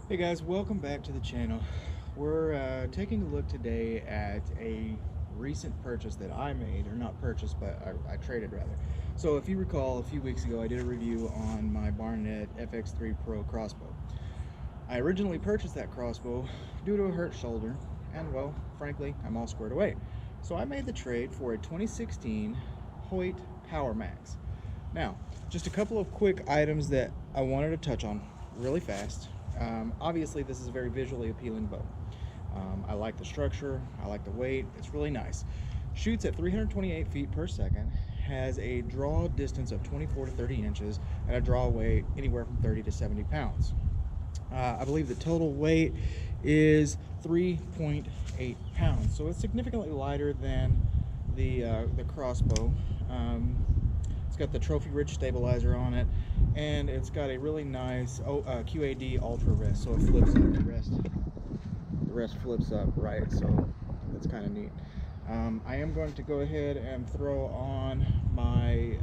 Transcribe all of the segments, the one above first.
Hey guys, welcome back to the channel. We're taking a look today at a recent purchase that I made, or not purchased, but I traded rather. So if you recall, a few weeks ago I did a review on my Barnett FX3 Pro crossbow. I originally purchased that crossbow due to a hurt shoulder, and well, frankly, I'm all squared away. So I made the trade for a 2016 Hoyt Powermax. Now, just a couple of quick items that I wanted to touch on really fast. Obviously, this is a very visually appealing bow. I like the structure, I like the weight, it's really nice. Shoots at 328 feet per second, has a draw distance of 24 to 30 inches, and a draw weight anywhere from 30 to 70 pounds. I believe the total weight is 3.8 pounds, so it's significantly lighter than the crossbow. It's got the trophy ridge stabilizer on it, and it's got a really nice QAD ultra rest, so it flips up the rest flips up, right? So that's kind of neat. I am going to go ahead and throw on my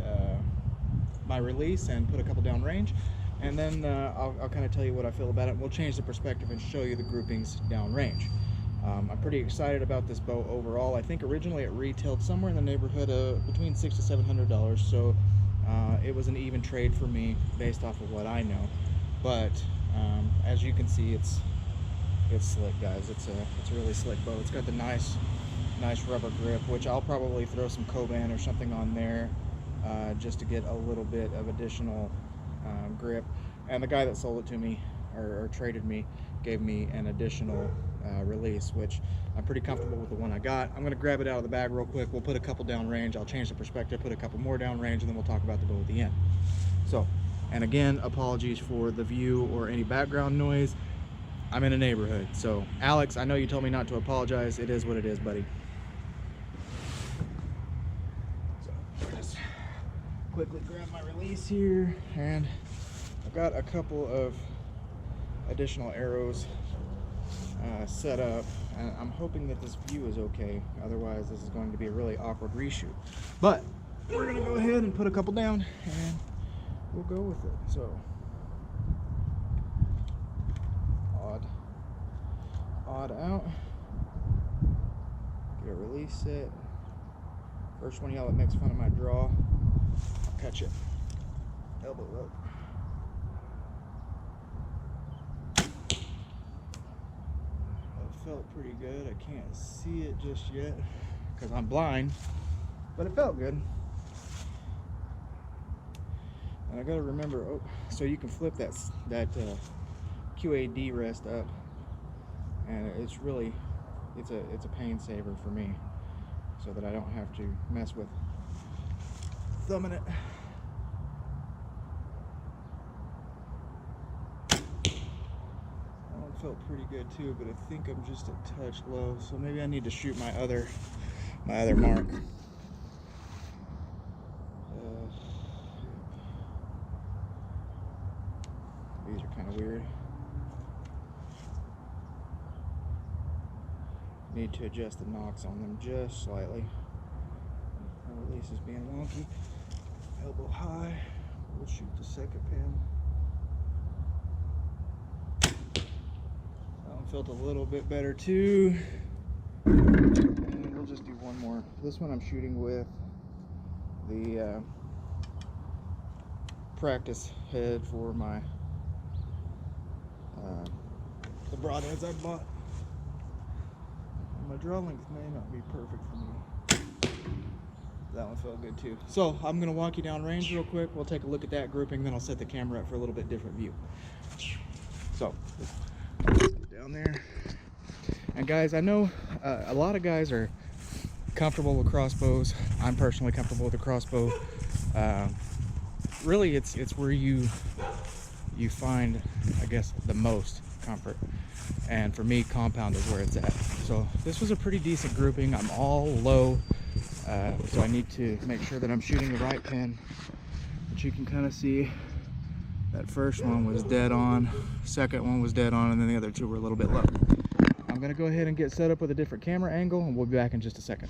release and put a couple down range, and then I'll kind of tell you what I feel about it. We'll change the perspective and show you the groupings down range. I'm pretty excited about this bow overall. I think originally it retailed somewhere in the neighborhood of between $600 to $700, so it was an even trade for me based off of what I know. But as you can see, it's slick, guys. It's a really slick bow. It's got the nice rubber grip, which I'll probably throw some Coban or something on there just to get a little bit of additional grip. And the guy that sold it to me or traded me gave me an additional release, which I'm pretty comfortable with the one I got. I'm going to grab it out of the bag real quick. We'll put a couple down range. I'll change the perspective, put a couple more down range, and then we'll talk about the bow at the end. So, and again, apologies for the view or any background noise. I'm in a neighborhood. So, Alex, I know you told me not to apologize. It is what it is, buddy. So, I'll just quickly grab my release here, and I've got a couple of additional arrows set up, and I'm hoping that this view is okay. Otherwise, this is going to be a really awkward reshoot. But we're gonna go ahead and put a couple down, and we'll go with it. So, odd out. Get a release set. First one, y'all that makes fun of my draw, I'll catch it. Elbow up. Felt pretty good. I can't see it just yet because I'm blind, but it felt good. And I gotta remember, so you can flip that QAD rest up, and it's really it's a pain saver for me, so that I don't have to mess with thumbing it. Felt pretty good too, but I think I'm just a touch low, so maybe I need to shoot my other mark. These are kind of weird. Need to adjust the nocks on them just slightly. My release is being wonky. Elbow high. We'll shoot the second pin. Felt a little bit better too, and we'll just do one more. This one I'm shooting with the practice head for my the broadheads I bought. My draw length may not be perfect for me. That one felt good too. So I'm gonna walk you down range real quick. We'll take a look at that grouping, then I'll set the camera up for a little bit different view. So down there. And guys, I know a lot of guys are comfortable with crossbows. I'm personally comfortable with a crossbow. Really, it's where you find, I guess, the most comfort. And for me, compound is where it's at. So this was a pretty decent grouping. I'm all low, so I need to make sure that I'm shooting the right pin. But you can kind of see that first one was dead on, second one was dead on, and then the other two were a little bit low. I'm gonna go ahead and get set up with a different camera angle, and we'll be back in just a second.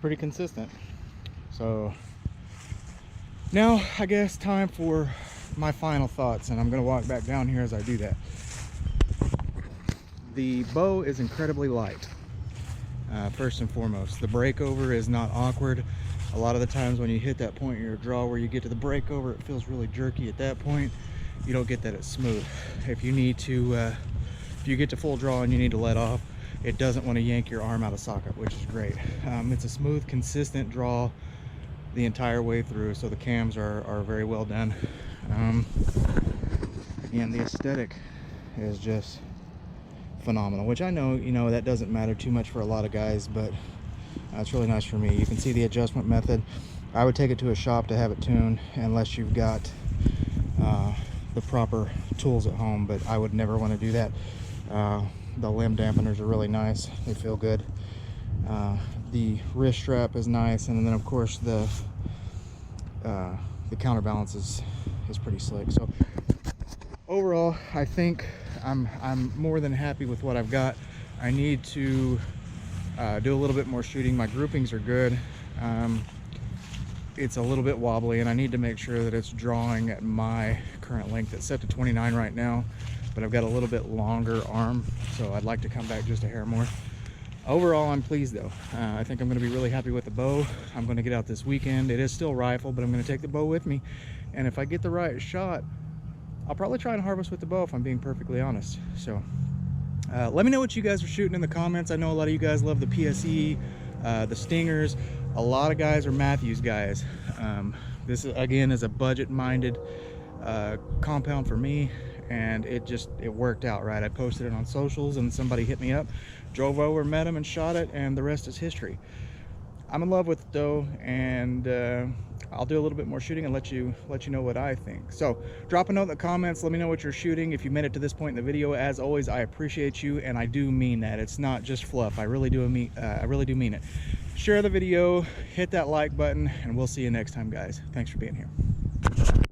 pretty consistent. So now I guess time for my final thoughts, and I'm going to walk back down here as I do that. The bow is incredibly light. First and foremost, the breakover is not awkward. A lot of the times when you hit that point in your draw where you get to the breakover, it feels really jerky at that point. You don't get that at smooth. If you need to, if you get to full draw and you need to let off, it doesn't want to yank your arm out of socket, which is great. It's a smooth, consistent draw the entire way through, so the cams are very well done. And the aesthetic is just phenomenal, which I know, you know, that doesn't matter too much for a lot of guys, but it's really nice for me. You can see the adjustment method. I would take it to a shop to have it tuned unless you've got the proper tools at home, but I would never want to do that. The limb dampeners are really nice. They feel good. The wrist strap is nice, and then of course the counterbalance is pretty slick. So overall, I think I'm more than happy with what I've got. I need to do a little bit more shooting. My groupings are good. It's a little bit wobbly, and I need to make sure that it's drawing at my current length. It's set to 29 right now, but I've got a little bit longer arm, so I'd like to come back just a hair more. Overall, I'm pleased though. I think I'm going to be really happy with the bow. I'm going to get out this weekend. It is still rifle, but I'm going to take the bow with me, and if I get the right shot, I'll probably try and harvest with the bow, if I'm being perfectly honest. So let me know what you guys are shooting in the comments. I know a lot of you guys love the PSE, the Stingers. A lot of guys are Matthews guys. This again is a budget-minded compound for me, and it worked out right. I posted it on socials and somebody hit me up, drove over, met him, and shot it, and the rest is history. I'm in love with it though, and I'll do a little bit more shooting and let you know what I think. So drop a note in the comments, let me know what you're shooting. If you made it to this point in the video, as always, I appreciate you, and I do mean that. It's not just fluff. I really do mean it. Share the video, hit that like button, and we'll see you next time, guys. Thanks for being here.